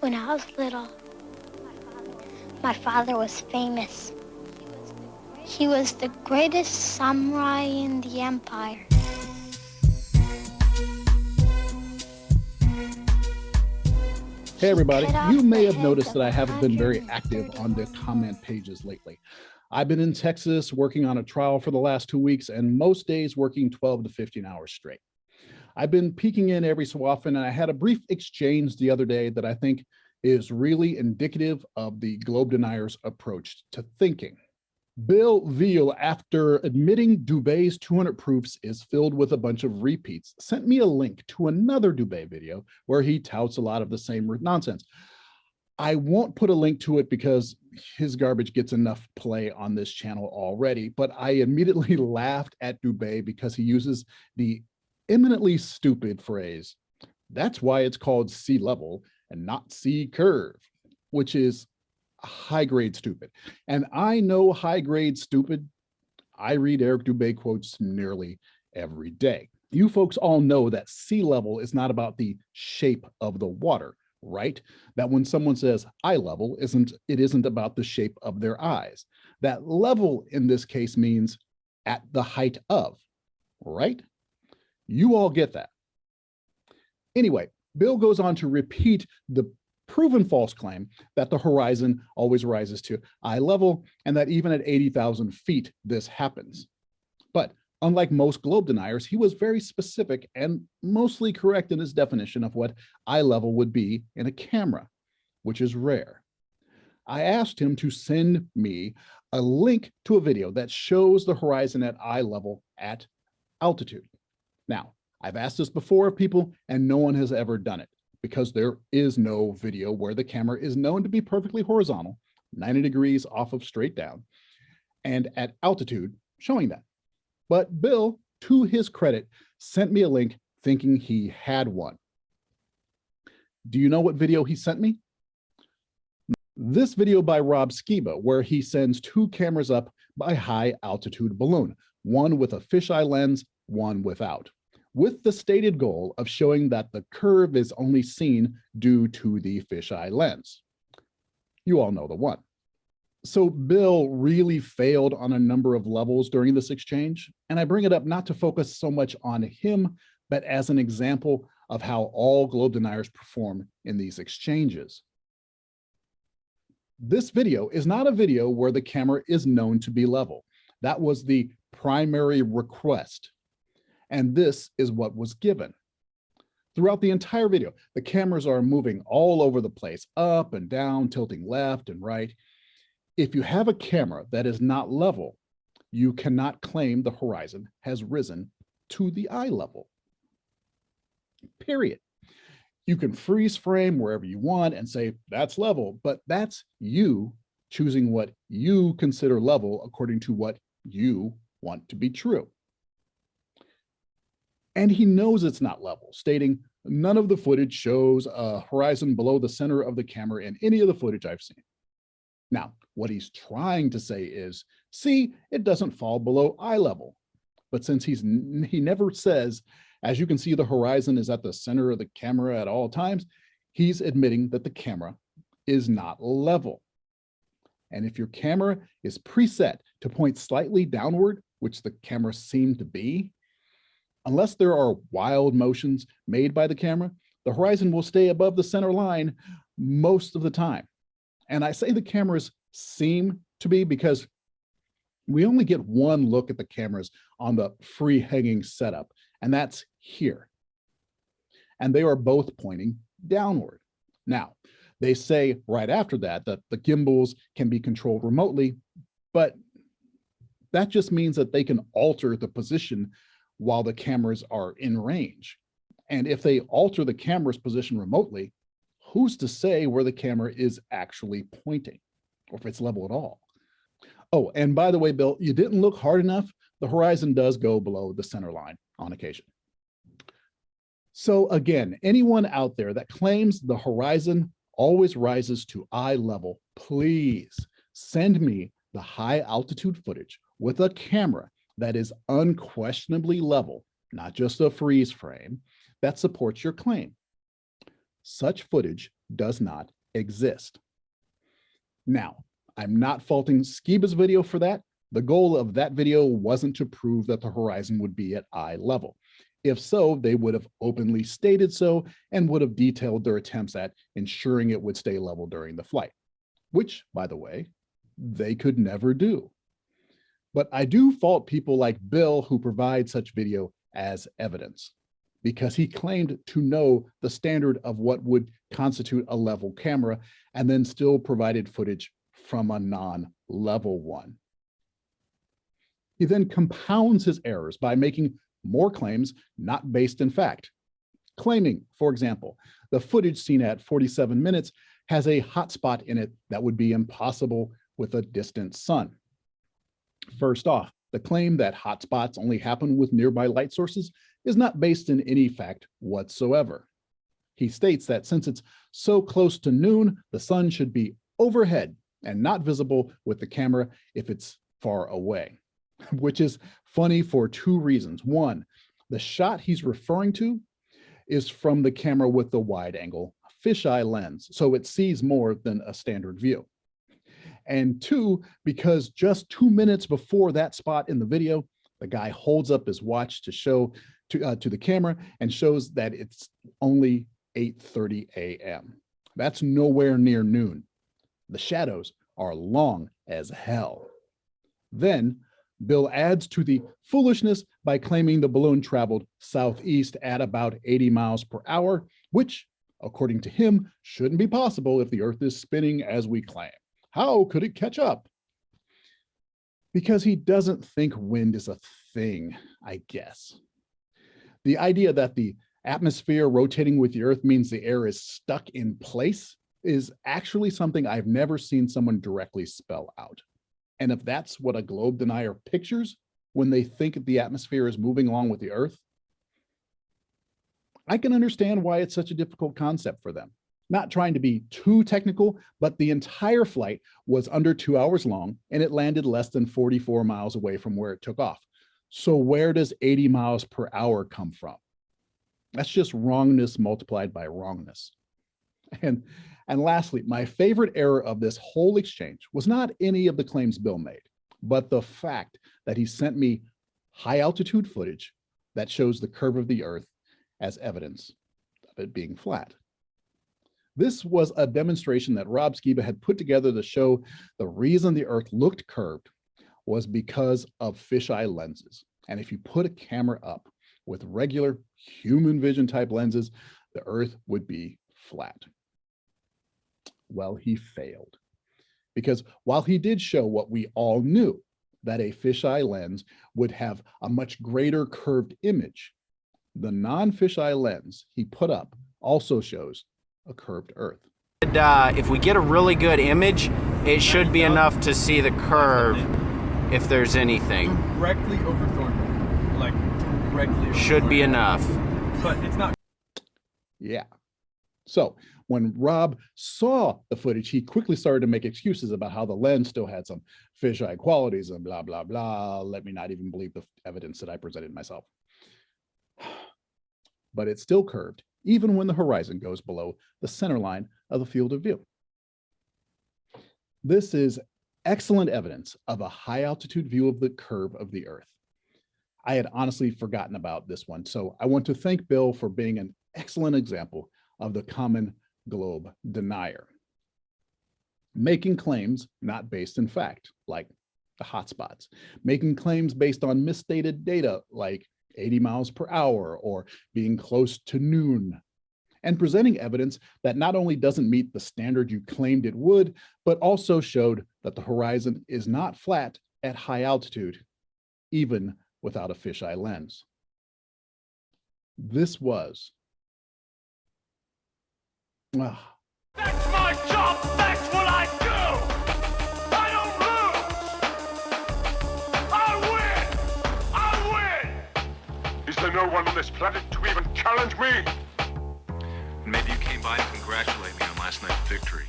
When I was little, my father was famous. He was the greatest samurai in the empire. Hey everybody, you may have noticed that I haven't been very active on the comment pages lately. I've been in Texas working on a trial for the last 2 weeks and most days working 12 to 15 hours straight. I've been peeking in every so often, and I had a brief exchange the other day that I think is really indicative of the globe deniers' approach to thinking. Bill Veal, after admitting Dubé's 200 proofs is filled with a bunch of repeats, sent me a link to another Dubé video where he touts a lot of the same nonsense. I won't put a link to it because his garbage gets enough play on this channel already, but I immediately laughed at Dubé because he uses the eminently stupid phrase, "That's why it's called sea level and not sea curve," which is high grade stupid. And I know high grade stupid. I read Eric Dubé quotes nearly every day. You folks all know that sea level is not about the shape of the water, right? That when someone says eye level, it isn't about the shape of their eyes. That level in this case means at the height of, right? You all get that. Anyway, Bill goes on to repeat the proven false claim that the horizon always rises to eye level and that even at 80,000 feet, this happens. But unlike most globe deniers, he was very specific and mostly correct in his definition of what eye level would be in a camera, which is rare. I asked him to send me a link to a video that shows the horizon at eye level at altitude. Now, I've asked this before of people and no one has ever done it, because there is no video where the camera is known to be perfectly horizontal, 90 degrees off of straight down, and at altitude showing that. But Bill, to his credit, sent me a link thinking he had one. Do you know what video he sent me? This video by Rob Skiba, where he sends two cameras up by high altitude balloon, one with a fisheye lens, one without, with the stated goal of showing that the curve is only seen due to the fisheye lens. You all know the one. So Bill really failed on a number of levels during this exchange, and I bring it up not to focus so much on him, but as an example of how all globe deniers perform in these exchanges. This video is not a video where the camera is known to be level. That was the primary request. And this is what was given. Throughout the entire video, the cameras are moving all over the place, up and down, tilting left and right. If you have a camera that is not level, you cannot claim the horizon has risen to the eye level. Period. You can freeze frame wherever you want and say that's level, but that's you choosing what you consider level according to what you want to be true. And he knows it's not level, stating, "None of the footage shows a horizon below the center of the camera in any of the footage I've seen." Now, what he's trying to say is, see, it doesn't fall below eye level. But since he never says, as you can see, the horizon is at the center of the camera at all times, he's admitting that the camera is not level. And if your camera is preset to point slightly downward, which the camera seemed to be, unless there are wild motions made by the camera, the horizon will stay above the center line most of the time. And I say the cameras seem to be because we only get one look at the cameras on the free hanging setup, and that's here. And they are both pointing downward. Now, they say right after that the gimbals can be controlled remotely, but that just means that they can alter the position while the cameras are in range. And if they alter the camera's position remotely, who's to say where the camera is actually pointing, or if it's level at all? Oh, and by the way, Bill, you didn't look hard enough. The horizon does go below the center line on occasion. So again, anyone out there that claims the horizon always rises to eye level, please send me the high altitude footage with a camera that is unquestionably level, not just a freeze frame, that supports your claim. Such footage does not exist. Now, I'm not faulting Skiba's video for that. The goal of that video wasn't to prove that the horizon would be at eye level. If so, they would have openly stated so and would have detailed their attempts at ensuring it would stay level during the flight, which, by the way, they could never do. But I do fault people like Bill who provide such video as evidence, because he claimed to know the standard of what would constitute a level camera and then still provided footage from a non-level one. He then compounds his errors by making more claims not based in fact, claiming, for example, the footage seen at 47 minutes has a hotspot in it that would be impossible with a distant sun. First off, the claim that hotspots only happen with nearby light sources is not based in any fact whatsoever. He states that since it's so close to noon, the sun should be overhead and not visible with the camera if it's far away, which is funny for two reasons. One, the shot he's referring to is from the camera with the wide angle fisheye lens, so it sees more than a standard view. And two, because just 2 minutes before that spot in the video, the guy holds up his watch to show to the camera and shows that it's only 8:30 a.m. That's nowhere near noon. The shadows are long as hell. Then Bill adds to the foolishness by claiming the balloon traveled southeast at about 80 miles per hour, which, according to him, shouldn't be possible if the Earth is spinning as we claim. How could it catch up? Because he doesn't think wind is a thing, I guess. The idea that the atmosphere rotating with the Earth means the air is stuck in place is actually something I've never seen someone directly spell out. And if that's what a globe denier pictures when they think the atmosphere is moving along with the Earth, I can understand why it's such a difficult concept for them. Not trying to be too technical, but the entire flight was under 2 hours long and it landed less than 44 miles away from where it took off. So where does 80 miles per hour come from? That's just wrongness multiplied by wrongness. And lastly, my favorite error of this whole exchange was not any of the claims Bill made, but the fact that he sent me high altitude footage that shows the curve of the Earth as evidence of it being flat. This was a demonstration that Rob Skiba had put together to show the reason the Earth looked curved was because of fisheye lenses. And if you put a camera up with regular human vision type lenses, the Earth would be flat. Well, he failed. Because while he did show what we all knew, that a fisheye lens would have a much greater curved image, the non-fisheye lens he put up also shows a curved Earth. If we get a really good image, it should be enough to see the curve if there's anything. Directly over Thornhill. Like, directly over Should be enough. But it's not. Yeah. So when Rob saw the footage, he quickly started to make excuses about how the lens still had some fisheye qualities and blah, blah, blah. Let me not even believe the evidence that I presented myself. But it's still curved, even when the horizon goes below the center line of the field of view. This is excellent evidence of a high altitude view of the curve of the Earth. I had honestly forgotten about this one, so I want to thank Bill for being an excellent example of the common globe denier, making claims not based in fact, like the hotspots, making claims based on misstated data, like 80 miles per hour or being close to noon, and presenting evidence that not only doesn't meet the standard you claimed it would, but also showed that the horizon is not flat at high altitude, even without a fisheye lens. This was That's my job! That's what I do! I don't lose! I win! Is there no one on this planet to even challenge me? Maybe you came by to congratulate me on last night's victory.